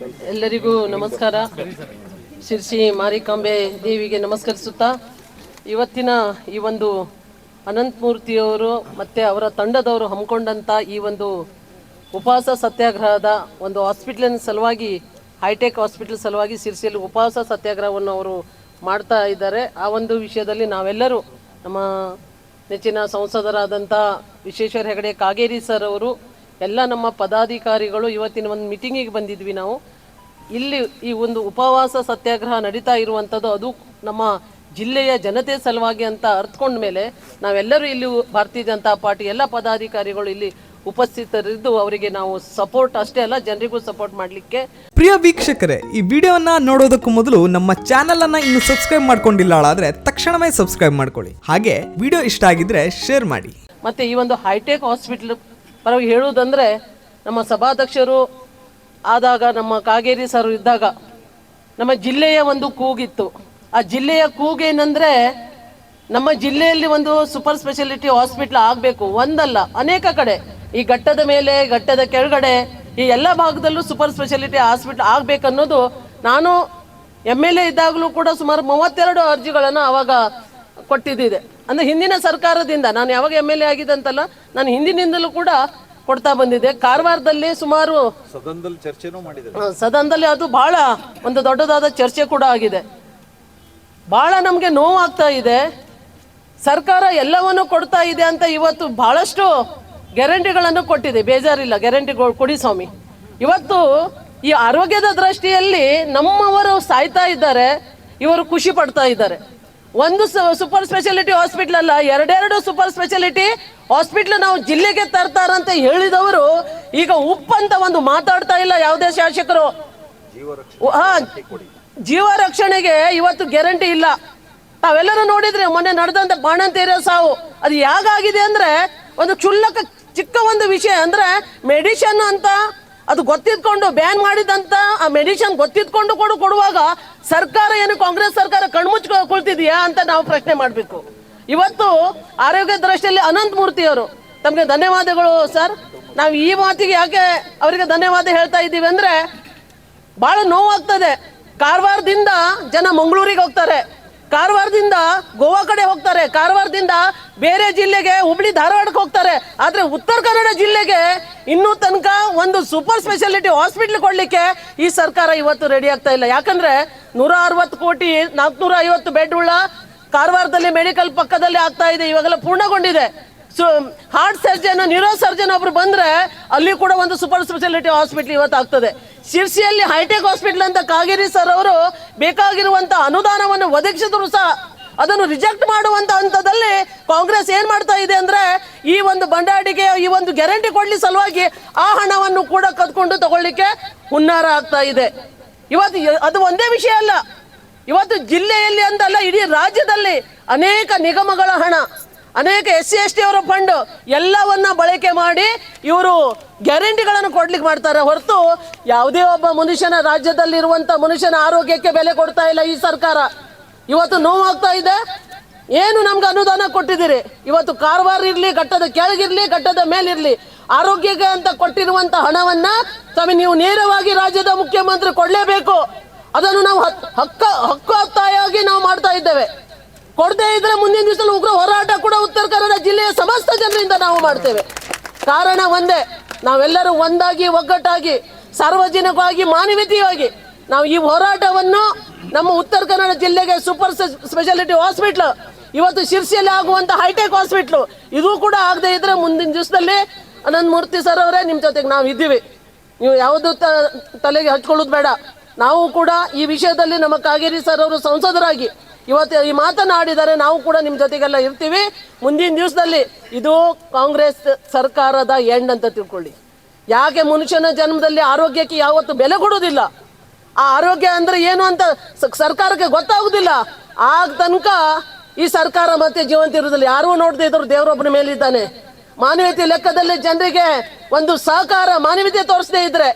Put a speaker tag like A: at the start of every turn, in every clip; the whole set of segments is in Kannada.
A: ಎಲ್ಲರಿಗೂ ನಮಸ್ಕಾರ. ಶಿರ್ಸಿ ಮಾರಿಕಾಂಬೆ ದೇವಿಗೆ ನಮಸ್ಕರಿಸುತ್ತಾ ಇವತ್ತಿನ ಈ ಒಂದು ಅನಂತಮೂರ್ತಿಯವರು ಮತ್ತು ಅವರ ತಂಡದವರು ಹಮ್ಮಿಕೊಂಡಂಥ ಈ ಒಂದು ಉಪವಾಸ ಸತ್ಯಾಗ್ರಹದ ಒಂದು ಹಾಸ್ಪಿಟ್ಲಿನ ಸಲುವಾಗಿ, ಹೈಟೆಕ್ ಹಾಸ್ಪಿಟಲ್ ಸಲುವಾಗಿ ಶಿರ್ಸಿಯಲ್ಲಿ ಉಪವಾಸ ಸತ್ಯಾಗ್ರಹವನ್ನು ಅವರು ಮಾಡ್ತಾ ಇದ್ದಾರೆ. ಆ ಒಂದು ವಿಷಯದಲ್ಲಿ ನಾವೆಲ್ಲರೂ ನಮ್ಮ ನೆಚ್ಚಿನ ಸಂಸದರಾದಂಥ ವಿಶ್ವೇಶ್ವರ ಹೆಗಡೆ ಕಾಗೇರಿ ಸರ್ ಅವರು ಎಲ್ಲ ನಮ್ಮ ಪದಾಧಿಕಾರಿಗಳು ಇವತ್ತಿನ ಒಂದು ಮೀಟಿಂಗಿಗೆ ಬಂದಿದ್ವಿ. ನಾವು ಇಲ್ಲಿ ಈ ಒಂದು ಉಪವಾಸ ಸತ್ಯಾಗ್ರಹ ನಡೀತಾ ಇರುವಂಥದ್ದು ಅದು ನಮ್ಮ ಜಿಲ್ಲೆಯ ಜನತೆ ಸಲುವಾಗಿ ಅಂತ ಅರ್ಥಕೊಂಡ ಮೇಲೆ ನಾವೆಲ್ಲರೂ ಇಲ್ಲಿ ಭಾರತೀಯ ಜನತಾ ಪಾರ್ಟಿ ಎಲ್ಲ ಪದಾಧಿಕಾರಿಗಳು ಇಲ್ಲಿ ಉಪಸ್ಥಿತರಿದ್ದು ಅವರಿಗೆ ನಾವು ಸಪೋರ್ಟ್ ಅಷ್ಟೇ ಅಲ್ಲ, ಜನರಿಗೂ ಸಪೋರ್ಟ್ ಮಾಡಲಿಕ್ಕೆ.
B: ಪ್ರಿಯ ವೀಕ್ಷಕರೇ, ಈ ವಿಡಿಯೋವನ್ನ ನೋಡೋದಕ್ಕೂ ಮೊದಲು ನಮ್ಮ ಚಾನೆಲ್ ಅನ್ನ ಇನ್ನು ಸಬ್ಸ್ಕ್ರೈಬ್ ಮಾಡ್ಕೊಂಡಿಲ್ಲ ಆದ್ರೆ ತಕ್ಷಣವೇ ಸಬ್ಸ್ಕ್ರೈಬ್ ಮಾಡ್ಕೊಳ್ಳಿ. ಹಾಗೆ ವಿಡಿಯೋ ಇಷ್ಟ ಆಗಿದ್ರೆ ಶೇರ್ ಮಾಡಿ.
A: ಮತ್ತೆ ಈ ಒಂದು ಹೈಟೆಕ್ ಹಾಸ್ಪಿಟಲ್ ಪರವಾಗಿ ಹೇಳುವುದಂದ್ರೆ, ನಮ್ಮ ಸಭಾಧ್ಯಕ್ಷರು ಆದಾಗ ನಮ್ಮ ಕಾಗೇರಿ ಸರ್ ಇದ್ದಾಗ ನಮ್ಮ ಜಿಲ್ಲೆಯ ಒಂದು ಕೂಗಿತ್ತು. ಆ ಜಿಲ್ಲೆಯ ಕೂಗೇನೆಂದರೆ, ನಮ್ಮ ಜಿಲ್ಲೆಯಲ್ಲಿ ಒಂದು ಸೂಪರ್ ಸ್ಪೆಷಾಲಿಟಿ ಹಾಸ್ಪಿಟ್ಲ್ ಆಗಬೇಕು, ಒಂದಲ್ಲ ಅನೇಕ ಕಡೆ, ಈ ಘಟ್ಟದ ಮೇಲೆ, ಘಟ್ಟದ ಕೆಳಗಡೆ, ಈ ಎಲ್ಲ ಭಾಗದಲ್ಲೂ ಸೂಪರ್ ಸ್ಪೆಷಾಲಿಟಿ ಹಾಸ್ಪಿಟ್ಲ್ ಆಗಬೇಕನ್ನೋದು ನಾನು MLA ಇದ್ದಾಗಲೂ ಕೂಡ ಸುಮಾರು 32 ಅರ್ಜಿಗಳನ್ನು ಆವಾಗ ಕೊಟ್ಟಿದ್ದಿದೆ. ಅಂದರೆ ಹಿಂದಿನ ಸರ್ಕಾರದಿಂದ, ನಾನು ಯಾವಾಗ MLA ಆಗಿದ್ದಂತಲ್ಲ, ನಾನು ಹಿಂದಿನಿಂದಲೂ ಕೂಡ ಕೊಡ್ತಾ ಬಂದಿದ್ದೆ. ಕಾರವಾರದಲ್ಲಿ ಸುಮಾರು
C: ಸದನದಲ್ಲಿ ಚರ್ಚೆನೂ ಮಾಡಿದೆ.
A: ಸದನದಲ್ಲಿ ಅದು ಬಹಳ ಒಂದು ದೊಡ್ಡದಾದ ಚರ್ಚೆ ಕೂಡ ಆಗಿದೆ. ಬಹಳ ನಮಗೆ ನೋವಾಗ್ತಾ ಇದೆ. ಸರ್ಕಾರ ಎಲ್ಲವನ್ನು ಕೊಡ್ತಾ ಇದೆ ಅಂತ ಇವತ್ತು ಬಹಳಷ್ಟು ಗ್ಯಾರಂಟಿಗಳನ್ನು ಕೊಟ್ಟಿದೆ, ಬೇಜಾರಿಲ್ಲ, ಗ್ಯಾರಂಟಿಗಳು ಕೊಡಿ ಸ್ವಾಮಿ. ಇವತ್ತು ಈ ಆರೋಗ್ಯದ ದೃಷ್ಟಿಯಲ್ಲಿ ನಮ್ಮವರು ಸಾಯ್ತಾ ಇದ್ದಾರೆ, ಇವರು ಖುಷಿ ಪಡ್ತಾ ಇದ್ದಾರೆ. ಒಂದು ಸೂಪರ್ ಸ್ಪೆಷಾಲಿಟಿ ಹಾಸ್ಪಿಟ್ಲ್ ಅಲ್ಲ, ಎರಡೆರಡು ಸೂಪರ್ ಸ್ಪೆಷಾಲಿಟಿ ಹಾಸ್ಪಿಟ್ಲ್ ನಾವು ಜಿಲ್ಲೆಗೆ ತರ್ತಾರಂತ ಹೇಳಿದವರು ಈಗ ಉಪ್ಪಂತ ಒಂದು ಮಾತಾಡ್ತಾ ಇಲ್ಲ ಯಾವುದೇ ಶಾಸಕರು. ಜೀವ ರಕ್ಷಣೆಗೆ ಇವತ್ತು ಗ್ಯಾರಂಟಿ ಇಲ್ಲ. ತಾವೆಲ್ಲರೂ ನೋಡಿದ್ರೆ ಮೊನ್ನೆ ನಡೆದಂತ ಬಾಣಂತಿಯರ ಸಾವು ಅದು ಯಾಗಾಗಿದೆ ಅಂದ್ರೆ, ಒಂದು ಕ್ಷುಲ್ಲಕ ಚಿಕ್ಕ ಒಂದು ವಿಷಯ ಅಂದ್ರೆ ಮೆಡಿಸಿನ್ ಅಂತ ಅದು ಗೊತ್ತಿದ್ಕೊಂಡು ಬ್ಯಾನ್ ಮಾಡಿದಂತ ಆ ಮೆಡಿಸಿನ್ ಗೊತ್ತಿದ್ಕೊಂಡು ಕೊಡುವಾಗ ಸರ್ಕಾರ ಏನು ಕಾಂಗ್ರೆಸ್ ಸರ್ಕಾರ ಕಣ್ಮುಚ್ಕೊಳ್ತಿದೆಯಾ ಅಂತ ನಾವು ಪ್ರಶ್ನೆ ಮಾಡಬೇಕು. ಇವತ್ತು ಆರೋಗ್ಯ ದೃಷ್ಟಿಯಲ್ಲಿ ಅನಂತಮೂರ್ತಿಯವರು ತಮಗೆ ಧನ್ಯವಾದಗಳು ಸರ್. ನಾವು ಈ ಮಾತಿಗೆ ಯಾಕೆ ಅವರಿಗೆ ಧನ್ಯವಾದ ಹೇಳ್ತಾ ಇದ್ದೀವಿ ಅಂದ್ರೆ, ಬಹಳ ನೋವಾಗ್ತದೆ. ಕಾರವಾರದಿಂದ ಜನ ಮಂಗಳೂರಿಗೆ ಹೋಗ್ತಾರೆ, ಕಾರವಾರದಿಂದ ಗೋವಾ ಕಡೆ ಹೋಗ್ತಾರೆ, ಕಾರವಾರದಿಂದ ಬೇರೆ ಜಿಲ್ಲೆಗೆ ಹುಬ್ಳಿ ಧಾರವಾಡಕ್ಕೆ ಹೋಗ್ತಾರೆ. ಆದ್ರೆ ಉತ್ತರ ಕನ್ನಡ ಜಿಲ್ಲೆಗೆ ಇನ್ನೂ ತನಕ ಒಂದು ಸೂಪರ್ ಸ್ಪೆಷಾಲಿಟಿ ಹಾಸ್ಪಿಟ್ಲ್ ಕೊಡ್ಲಿಕ್ಕೆ ಈ ಸರ್ಕಾರ ಇವತ್ತು ರೆಡಿ ಆಗ್ತಾ ಇಲ್ಲ. ಯಾಕಂದ್ರೆ 160 ಕೋಟಿ 450 ಬೆಡ್ ಉಳ್ಳ ಕಾರವಾರದಲ್ಲಿ ಮೆಡಿಕಲ್ ಪಕ್ಕದಲ್ಲಿ ಆಗ್ತಾ ಇದೆ, ಇವಾಗೆಲ್ಲ ಪೂರ್ಣಗೊಂಡಿದೆ. ಹಾರ್ಟ್ ಸರ್ಜನ್, ನ್ಯೂರೋ ಸರ್ಜನ್ ಒಬ್ರು ಬಂದ್ರೆ ಅಲ್ಲಿ ಕೂಡ ಒಂದು ಸೂಪರ್ ಸ್ಪೆಷಾಲಿಟಿ ಹಾಸ್ಪಿಟ್ಲ್ ಇವತ್ತು ಆಗ್ತದೆ. ಶಿರ್ಸಿಯಲ್ಲಿ ಹೈಟೆಕ್ ಹಾಸ್ಪಿಟ್ಲ್ ಅಂತ ಕಾಗೇರಿ ಸರ್ ಅವರು ಬೇಕಾಗಿರುವಂತ ಅನುದಾನವನ್ನು ಒದಗಿಸಿದ್ರು ಸಹ ಅದನ್ನು ರಿಜೆಕ್ಟ್ ಮಾಡುವಂತ ಹಂತದಲ್ಲಿ ಕಾಂಗ್ರೆಸ್ ಏನ್ ಮಾಡ್ತಾ ಇದೆ ಅಂದ್ರೆ, ಈ ಒಂದು ಬಂಡಾಡಿಗೆ ಈ ಒಂದು ಗ್ಯಾರಂಟಿ ಕೊಡ್ಲಿ ಸಲುವಾಗಿ ಆ ಹಣವನ್ನು ಕೂಡ ಕದ್ಕೊಂಡು ತಗೊಳ್ಳಿಕ್ಕೆ ಹುನ್ನಾರ ಆಗ್ತಾ ಇದೆ. ಇವತ್ತು ಅದು ಒಂದೇ ವಿಷಯ ಅಲ್ಲ, ಇವತ್ತು ಜಿಲ್ಲೆಯಲ್ಲಿ ಅಂತಲ್ಲ ಇಡೀ ರಾಜ್ಯದಲ್ಲಿ ಅನೇಕ ನಿಗಮಗಳ ಹಣ, ಅನೇಕ SC/ST ಅವರ ಫಂಡ್ ಎಲ್ಲವನ್ನ ಬಳಕೆ ಮಾಡಿ ಇವರು ಗ್ಯಾರಂಟಿಗಳನ್ನು ಕೊಡ್ಲಿಕ್ಕೆ ಮಾಡ್ತಾರೆ ಹೊರತು ಯಾವುದೇ ಒಬ್ಬ ಮನುಷ್ಯನ, ರಾಜ್ಯದಲ್ಲಿರುವಂತ ಮನುಷ್ಯನ ಆರೋಗ್ಯಕ್ಕೆ ಬೆಲೆ ಕೊಡ್ತಾ ಇಲ್ಲ ಈ ಸರ್ಕಾರ. ಇವತ್ತು ನೋವಾಗ್ತಾ ಇದೆ. ಏನು ನಮ್ಗೆ ಅನುದಾನ ಕೊಟ್ಟಿದ್ದೀರಿ, ಇವತ್ತು ಕಾರವಾರ ಇರ್ಲಿ, ಘಟ್ಟದ ಕೆಳಗಿರ್ಲಿ, ಘಟ್ಟದ ಮೇಲಿರ್ಲಿ, ಆರೋಗ್ಯಕ್ಕೆ ಅಂತ ಕೊಟ್ಟಿರುವಂತ ಹಣವನ್ನ ಸ್ವಾಮಿ ನೀವು ನೇರವಾಗಿ ರಾಜ್ಯದ ಮುಖ್ಯಮಂತ್ರಿ ಕೊಡ್ಲೇಬೇಕು. ಅದನ್ನು ನಾವು ಹಕ್ಕೊತ್ತಾಯಾಗಿ ನಾವು ಮಾಡ್ತಾ ಇದ್ದೇವೆ. ಕೊಡದೇ ಇದ್ರೆ ಮುಂದಿನ ದಿವಸದಲ್ಲಿ ಉಗ್ರ ಹೋರಾಟ ಕೂಡ ಉತ್ತರ ಕನ್ನಡ ಜಿಲ್ಲೆಯ ಸಮಸ್ತ ಜನರಿಂದ ನಾವು ಮಾಡ್ತೇವೆ. ಕಾರಣ ಒಂದೇ, ನಾವೆಲ್ಲರೂ ಒಂದಾಗಿ ಒಗ್ಗಟ್ಟಾಗಿ ಸಾರ್ವಜನಿಕವಾಗಿ ಮಾನವೀಯವಾಗಿ ನಾವು ಈ ಹೋರಾಟವನ್ನು ನಮ್ಮ ಉತ್ತರ ಕನ್ನಡ ಜಿಲ್ಲೆಗೆ ಸೂಪರ್ ಸ್ಪೆಷಾಲಿಟಿ ಹಾಸ್ಪಿಟ್ಲ್, ಇವತ್ತು ಶಿರ್ಸಿಯಲ್ಲಿ ಆಗುವಂತ ಹೈಟೆಕ್ ಹಾಸ್ಪಿಟ್ಲು ಇದು ಕೂಡ ಆಗದೆ ಇದ್ರೆ ಮುಂದಿನ ದಿವಸದಲ್ಲಿ ಅನಂತಮೂರ್ತಿ ಸರ್ ಅವರೇ ನಿಮ್ಮ ಜೊತೆಗೆ ನಾವು ಇದ್ದೀವಿ. ನೀವು ಯಾವುದು ತಲೆಗೆ ಹಚ್ಕೊಳ್ಳೋದು ಬೇಡ. ನಾವು ಕೂಡ ಈ ವಿಷಯದಲ್ಲಿ ನಮ್ಮ ಕಾಗೇರಿ ಸರ್ ಅವರು ಸಂಸದರಾಗಿ ಇವತ್ತು ಈ ಮಾತನಾಡಿದರೆ ನಾವು ಕೂಡ ನಿಮ್ಮ ಜೊತೆಗೆಲ್ಲ ಇರ್ತೀವಿ. ಮುಂದಿನ ದಿವಸದಲ್ಲಿ ಇದು ಕಾಂಗ್ರೆಸ್ ಸರ್ಕಾರದ ಎಂಡ್ ಅಂತ ತಿಳ್ಕೊಳ್ಳಿ. ಯಾಕೆ ಮನುಷ್ಯನ ಜನ್ಮದಲ್ಲಿ ಆರೋಗ್ಯಕ್ಕೆ ಯಾವತ್ತು ಬೆಲೆ ಕೊಡೋದಿಲ್ಲ. ಆ ಆರೋಗ್ಯ ಅಂದ್ರೆ ಏನು ಅಂತ ಸರ್ಕಾರಕ್ಕೆ ಗೊತ್ತಾಗುದಿಲ್ಲ. ಆಗ ತನಕ ಈ ಸರ್ಕಾರ ಮತ್ತೆ ಜೀವಂತ ಇರುವುದಿಲ್ಲ. ಯಾರೂ ನೋಡದೇ ಇದ್ರು ದೇವರೊಬ್ಬನ ಮೇಲಿದ್ದಾನೆ. ಮಾನವೀಯತೆ ಲೆಕ್ಕದಲ್ಲಿ ಜನರಿಗೆ ಒಂದು ಸಹಕಾರ, ಮಾನವೀಯತೆ ತೋರಿಸದೇ ಇದ್ರೆ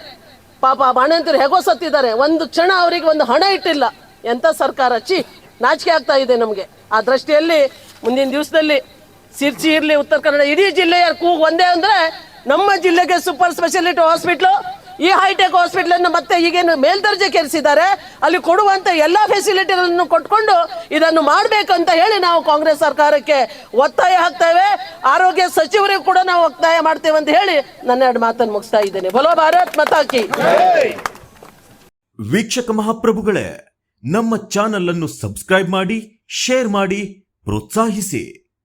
A: ಪಾಪ ಬಾಣಂತಿರು ಹೇಗೋ ಸತ್ತಿದ್ದಾರೆ, ಒಂದು ಕ್ಷಣ ಅವರಿಗೆ ಒಂದು ಹಣ ಇಟ್ಟಿಲ್ಲ. ಎಂತ ಸರ್ಕಾರ, ನಾಚಿಕೆ ಆಗ್ತಾ ಇದೆ ನಮಗೆ. ಆ ದೃಷ್ಟಿಯಲ್ಲಿ ಮುಂದಿನ ದಿವಸದಲ್ಲಿ ಶಿರ್ಸಿ ಇರಲಿ, ಉತ್ತರ ಕನ್ನಡ ಇಡೀ ಜಿಲ್ಲೆಯ ಕೂಗು ಒಂದೇ ಅಂದ್ರೆ ನಮ್ಮ ಜಿಲ್ಲೆಗೆ ಸೂಪರ್ ಸ್ಪೆಷಾಲಿಟಿ ಹಾಸ್ಪಿಟ್ಲು ಈ ಹೈಟೆಕ್ ಹಾಸ್ಪಿಟಲ್ ಅನ್ನು ಮತ್ತೆ ಈಗೇನು ಮೇಲ್ದರ್ಜೆಗೇರಿಸಿದ್ದಾರೆ ಅಲ್ಲಿ ಕೊಡುವಂತ ಎಲ್ಲಾ ಫೆಸಿಲಿಟಿಗಳನ್ನು ಕೊಟ್ಕೊಂಡು ಇದನ್ನು ಮಾಡಬೇಕಂತ ಹೇಳಿ ನಾವು ಕಾಂಗ್ರೆಸ್ ಸರ್ಕಾರಕ್ಕೆ ಒತ್ತಾಯ ಹಾಕ್ತೇವೆ. ಆರೋಗ್ಯ ಸಚಿವರಿಗೂ ಕೂಡ ನಾವು ಒತ್ತಾಯ ಮಾಡ್ತೇವೆ ಅಂತ ಹೇಳಿ ನನ್ನ ಎರಡು ಮಾತನ್ನು ಮುಗಿಸ್ತಾ ಇದ್ದೇನೆ. ಬೋಲೋ ಭಾರತ್ ಮಾತಾ ಕಿ.
D: ವೀಕ್ಷಕ ಮಹಾಪ್ರಭುಗಳೇ, ನಮ್ಮ ಚಾನಲ್ ಅನ್ನು ಸಬ್ಸ್ಕ್ರೈಬ್ ಮಾಡಿ, ಶೇರ್ ಮಾಡಿ, ಪ್ರೋತ್ಸಾಹಿಸಿ.